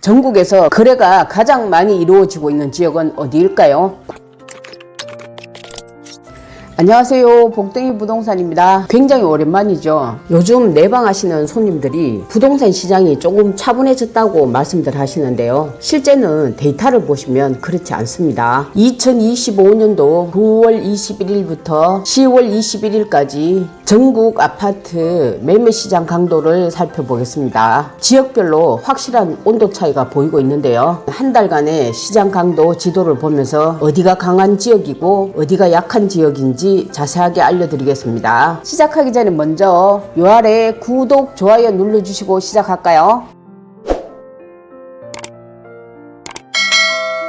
전국에서 거래가 가장 많이 이루어지고 있는 지역은 어디일까요? 안녕하세요, 복덩이 부동산입니다. 굉장히 오랜만이죠. 요즘 내방하시는 손님들이 부동산 시장이 조금 차분해졌다고 말씀들 하시는데요, 실제는 데이터를 보시면 그렇지 않습니다. 2025년도 9월 21일부터 10월 21일까지 전국 아파트 매매 시장 강도를 살펴보겠습니다. 지역별로 확실한 온도 차이가 보이고 있는데요, 한 달간의 시장 강도 지도를 보면서 어디가 강한 지역이고 어디가 약한 지역인지 자세하게 알려드리겠습니다. 시작하기 전에 먼저 요 아래 구독, 좋아요 눌러주시고 시작할까요?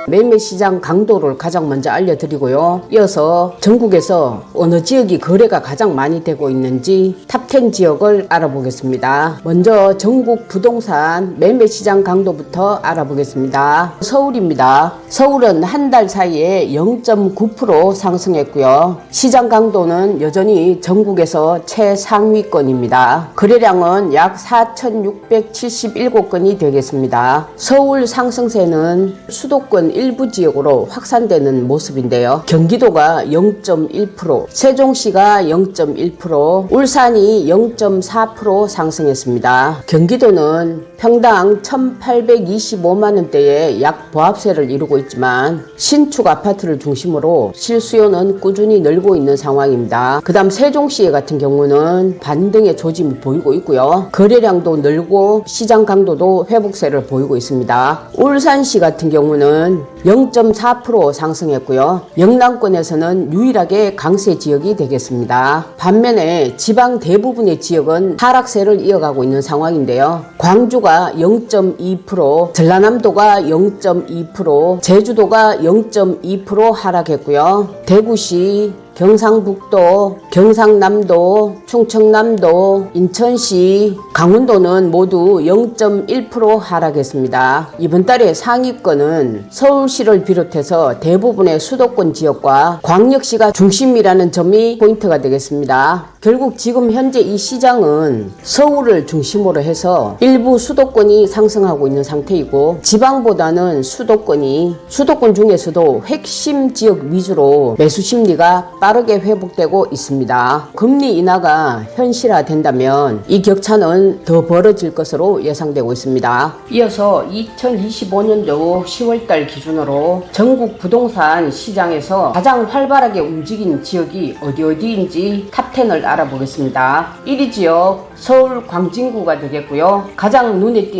매매 시장 강도를 가장 먼저 알려드리고요, 이어서 전국에서 어느 지역이 거래가 가장 많이 되고 있는지 탑10 지역을 알아보겠습니다. 먼저 전국 부동산 매매 시장 강도부터 알아보겠습니다. 서울입니다. 서울은 한 달 사이에 0.9% 상승했고요, 시장 강도는 여전히 전국에서 최상위권입니다. 거래량은 약 4,677건이 되겠습니다. 서울 상승세는 수도권 일부 지역으로 확산되는 모습인데요, 경기도가 0.1%, 세종시가 0.1%, 울산이 0.4% 상승했습니다. 경기도는 평당 1,825만원대의 약 보합세를 이루고 있지만 신축 아파트를 중심으로 실수요는 꾸준히 늘고 있는 상황입니다. 그 다음 세종시 같은 경우는 반등의 조짐이 보이고 있고요, 거래량도 늘고 시장 강도도 회복세를 보이고 있습니다. 울산시 같은 경우는 0.4% 상승했고요, 영남권에서는 유일하게 강세 지역이 되겠습니다. 반면에 지방 대부분의 지역은 하락세를 이어가고 있는 상황인데요, 광주가 0.2%, 전라남도가 0.2%, 제주도가 0.2% 하락했고요, 대구시, 경상북도, 경상남도, 충청남도, 인천시, 강원도는 모두 0.1% 하락했습니다. 이번 달에 상위권은 서울시를 비롯해서 대부분의 수도권 지역과 광역시가 중심이라는 점이 포인트가 되겠습니다. 결국 지금 현재 이 시장은 서울을 중심으로 해서 일부 수도권이 상승하고 있는 상태이고, 지방보다는 수도권 중에서도 핵심 지역 위주로 매수 심리가 빠르게 회복되고 있습니다. 금리 인하가 현실화된다면 이 격차는 더 벌어질 것으로 예상되고 있습니다. 이어서 2025년도 10월달 기준으로 전국 부동산 시장에서 가장 활발하게 움직인 지역이 어디인지 탑10을 알아보겠습니다. 1위 지역 서울 광진구가 되겠고요, 가장 눈에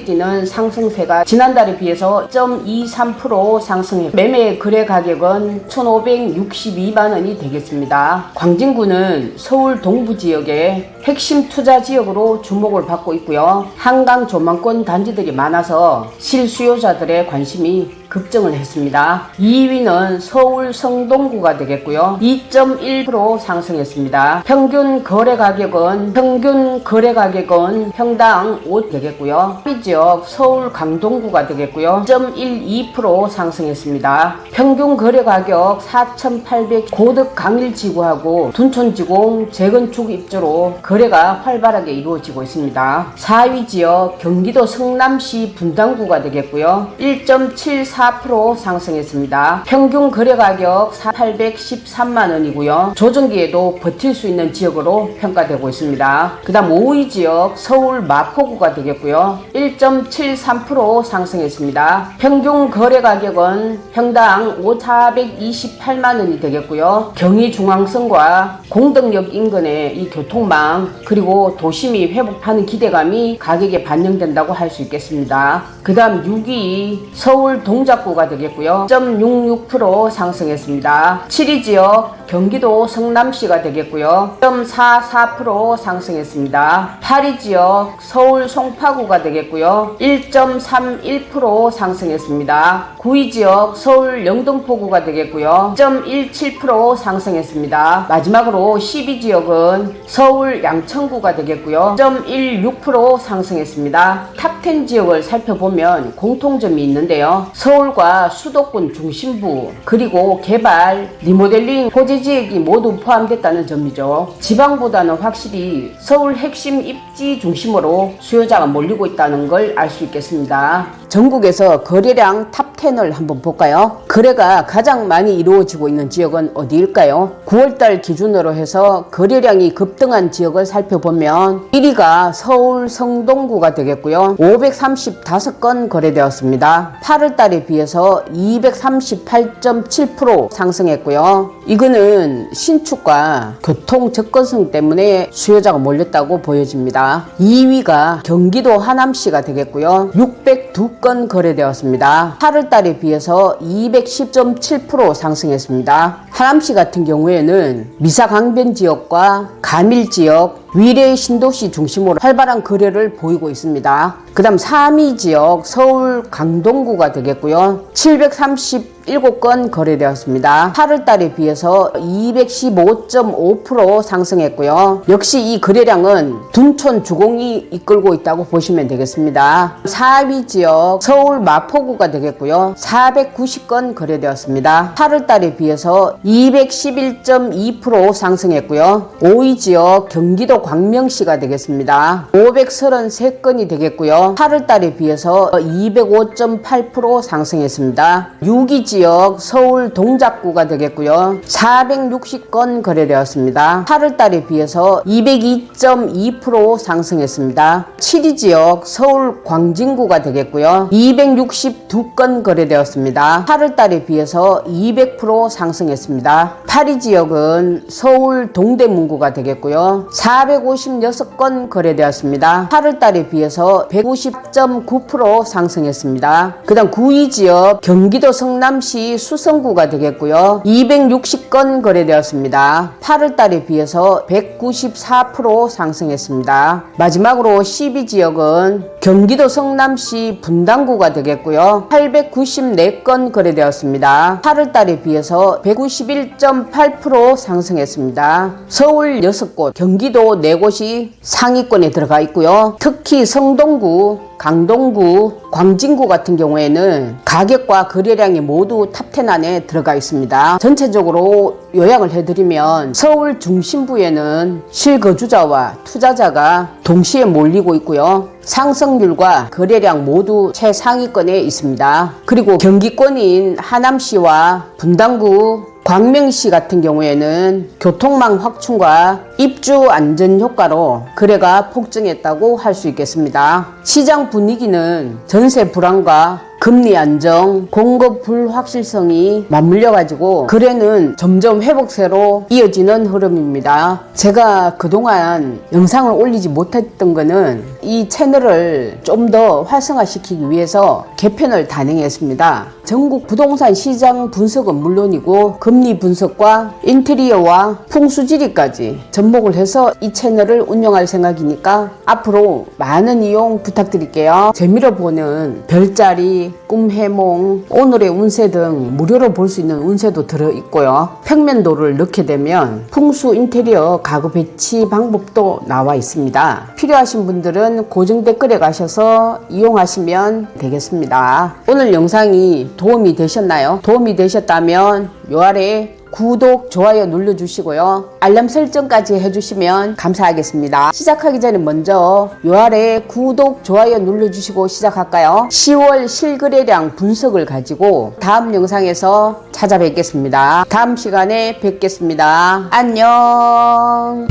띄는 상승세가 지난달에 비해서 0.23% 상승해 매매 거래 가격은 1,562만원이 되겠습니다. 광진구는 서울 동부 지역의 핵심 투자 지역으로 주목을 받고 있고요, 한강 조망권 단지들이 많아서 실수요자들의 관심이 급증을 했습니다. 2위는 서울 성동구가 되겠고요, 2.1% 상승했습니다. 평균 거래 가격은 평당 5 되겠고요. 3위 지역 서울 강동구가 되겠고요, 2.12% 상승했습니다. 평균 거래 가격 4,800, 고덕 강일지구하고 둔촌지공 재건축 입주로 거래가 활발하게 이루어지고 있습니다. 4위 지역 경기도 성남시 분당구가 되겠고요, 1.74% 상승했습니다. 평균 거래 가격 813만원이고요. 조정기에도 버틸 수 있는 지역으로 평가되고 있습니다. 그 다음 5위 지역 서울 마포구가 되겠고요, 1.73% 상승했습니다. 평균 거래 가격은 평당 428만원이 되겠고요. 경의중앙선과 공덕역 인근의 이 교통망 그리고 도심이 회복하는 기대감이 가격에 반영된다고 할 수 있겠습니다. 그 다음 6위 서울 동작구가 되겠고요, 0.66% 상승했습니다. 7위 지역 경기도 성남시가 되겠고요, 0.44% 상승했습니다. 8위 지역 서울 송파구가 되겠고요, 1.31% 상승했습니다. 9위 지역 서울 영등포구가 되겠고요, 1.17% 상승했습니다. 마지막으로 10위 지역은 서울 양천구가 되겠고요, 1.16% 상승했습니다. 탑10 지역을 살펴보면 공통점이 있는데요, 서울과 수도권 중심부 그리고 개발, 리모델링, 호재 지역이 모두 포함됐다는 점이죠. 지방보다는 확실히 서울 핵심 입지 중심으로 수요자가 몰리고 있다는 걸 알 수 있겠습니다. 전국에서 거래량 탑10을 한번 볼까요? 거래가 가장 많이 이루어지고 있는 지역은 어디일까요? 9월달 기준으로 해서 거래량이 급등한 지역을 살펴보면 1위가 서울 성동구가 되겠고요. 535건 거래되었습니다. 8월달에 비해서 238.7% 상승했고요. 이거는 신축과 교통 접근성 때문에 수요자가 몰렸다고 보여집니다. 2위가 경기도 하남시가 되겠고요. 602건 거래되었습니다. 8월달에 비해서 210.7% 상승했습니다. 하남시 같은 경우에는 미사강변 지역과 가밀 지역, 위례 신도시 중심으로 활발한 거래를 보이고 있습니다. 그 다음 3위 지역 서울 강동구가 되겠고요. 737건 거래되었습니다. 8월달에 비해서 215.5% 상승했고요. 역시 이 거래량은 둔촌 주공이 이끌고 있다고 보시면 되겠습니다. 4위 지역 서울 마포구가 되겠고요. 490건 거래되었습니다. 8월달에 비해서 211.2% 상승했고요. 5위 지역 경기도 광명시가 되겠습니다. 533건이 되겠고요. 8월달에 비해서 205.8% 상승했습니다. 6위 지역 서울 동작구가 되겠고요. 460건 거래되었습니다. 8월달에 비해서 202.2% 상승했습니다. 7위 지역 서울 광진구가 되겠고요. 262건 거래되었습니다. 8월달에 비해서 200% 상승했습니다. 8위 지역은 서울 동대문구가 되겠고요. 456건 거래되었습니다. 8월달에 비해서 190.9% 상승했습니다. 그 다음 9위 지역 경기도 성남시 수성구가 되겠고요. 260건 거래되었습니다. 8월달에 비해서 194% 상승했습니다. 마지막으로 10위 지역은 경기도 성남시 분당구가 되겠고요. 894건 거래되었습니다. 8월달에 비해서 191.8% 상승했습니다. 서울 6곳, 경기도 4곳이 상위권에 들어가 있고요. 특히 성동구, 강동구, 광진구 같은 경우에는 가격과 거래량이 모두 탑10 안에 들어가 있습니다. 전체적으로 요약을 해드리면 서울 중심부에는 실거주자와 투자자가 동시에 몰리고 있고요. 상승률과 거래량 모두 최상위권에 있습니다. 그리고 경기권인 하남시와 분당구, 광명시 같은 경우에는 교통망 확충과 입주 안전 효과로 거래가 폭증했다고 할 수 있겠습니다. 시장 분위기는 전세 불안과 금리 안정, 공급 불확실성이 맞물려 가지고 거래는 점점 회복세로 이어지는 흐름입니다. 제가 그동안 영상을 올리지 못했던 거는 이 채널을 좀 더 활성화시키기 위해서 개편을 단행했습니다. 전국 부동산 시장 분석은 물론이고 금리 분석과 인테리어와 풍수지리까지 접목을 해서 이 채널을 운영할 생각이니까 앞으로 많은 이용 부탁드릴게요. 재미로 보는 별자리, 꿈해몽, 오늘의 운세 등 무료로 볼 수 있는 운세도 들어있고요. 평면도를 넣게 되면 풍수 인테리어 가구 배치 방법도 나와 있습니다. 필요하신 분들은 고정 댓글에 가셔서 이용하시면 되겠습니다. 오늘 영상이 도움이 되셨나요? 도움이 되셨다면 요 아래 구독, 좋아요 눌러주시고요. 알람 설정까지 해주시면 감사하겠습니다. 시작하기 전에 먼저 요 아래 구독, 좋아요 눌러주시고 시작할까요? 10월 실거래량 분석을 가지고 다음 영상에서 찾아뵙겠습니다. 다음 시간에 뵙겠습니다. 안녕.